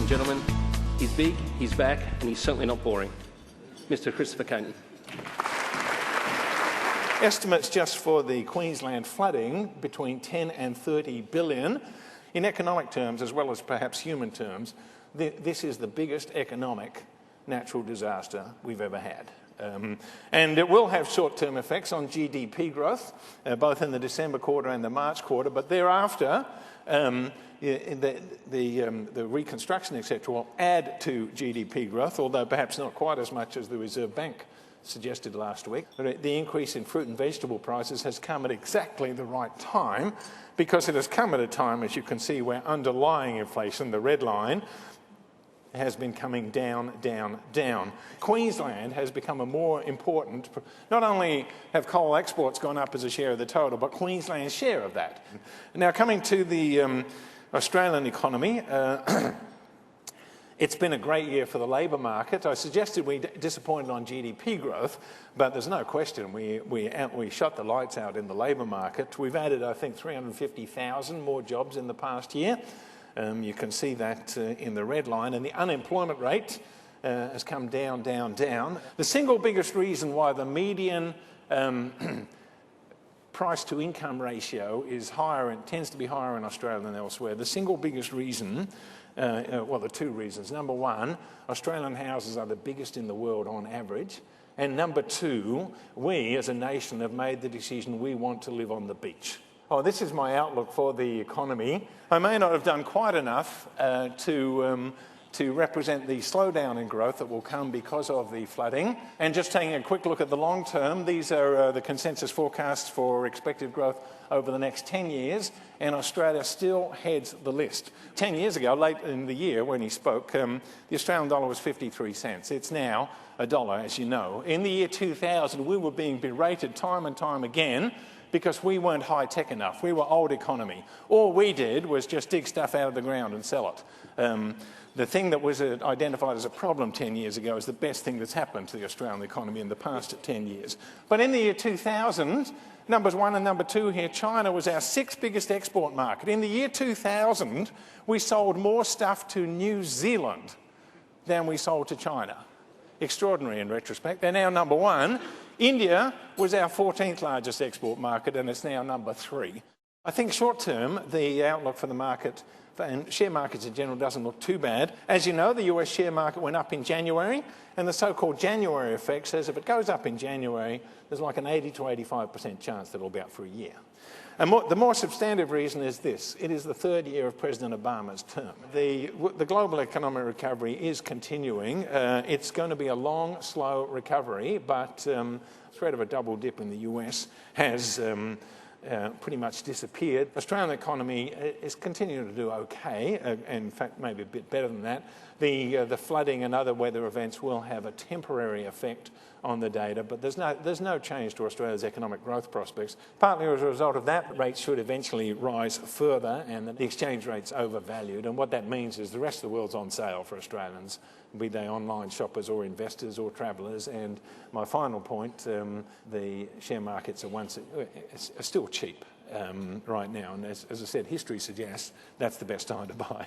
and gentlemen. He's big, he's back, and he's certainly not boring. Mr. Christopher Caton. Estimates just for the Queensland flooding between 10 and 30 billion. In economic terms, as well as perhaps human terms, this is the biggest economic natural disaster we've ever had. And it will have short-term effects on GDP growth, both in the December quarter and the March quarter, but thereafter, the reconstruction, etc., will add to GDP growth, although perhaps not quite as much as the Reserve Bank suggested last week. The increase in fruit and vegetable prices has come at exactly the right time, because it has come at a time, as you can see, where underlying inflation, the red line, has been coming down, down, down. Queensland has become a more important, not only have coal exports gone up as a share of the total, but Queensland's share of that. Now, coming to the Australian economy, it's been a great year for the labour market. I suggested we disappointed on GDP growth, but there's no question we shut the lights out in the labour market. We've added, I think, 350,000 more jobs in the past year. You can see that in the red line, and the unemployment rate has come down, down, down. The single biggest reason why the median price to income ratio is higher and tends to be higher in Australia than elsewhere. The single biggest reason, well, there are two reasons. Number one, Australian houses are the biggest in the world on average. And number two, we as a nation have made the decision we want to live on the beach. Oh, this is my outlook for the economy. I may not have done quite enough to represent the slowdown in growth that will come because of the flooding. And just taking a quick look at the long term, these are the consensus forecasts for expected growth over the next 10 years, and Australia still heads the list. 10 years ago, late in the year when he spoke, the Australian dollar was 53 cents. It's now $1, as you know. In the year 2000, we were being berated time and time again because we weren't high-tech enough. We were old economy. All we did was just dig stuff out of the ground and sell it. The thing that was identified as a problem 10 years ago is the best thing that's happened to the Australian economy in the past 10 years. But in the year 2000, numbers 1 and number 2 here, China was our 6th biggest export market. In the year 2000, we sold more stuff to New Zealand than we sold to China. Extraordinary in retrospect. They're now number 1. India was our 14th largest export market, and it's now number 3. I think short term, the outlook for the market and share markets in general doesn't look too bad. As you know, the US share market went up in January, and the so-called January effect says if it goes up in January, there's like an 80 to 85% chance that it'll be up for a year. And the more substantive reason is this. It is the 3rd year of President Obama's term. The global economic recovery is continuing. It's going to be a long, slow recovery, but the threat of a double dip in the US has pretty much disappeared. Australian economy is continuing to do okay, and in fact maybe a bit better than that. The flooding and other weather events will have a temporary effect on the data, but there's no change to Australia's economic growth prospects. Partly as a result of that, rates should eventually rise further and the exchange rate's overvalued, and what that means is the rest of the world's on sale for Australians, be they online shoppers or investors or travellers. And my final point, the share markets are still cheap right now, and as I said, history suggests that's the best time to buy.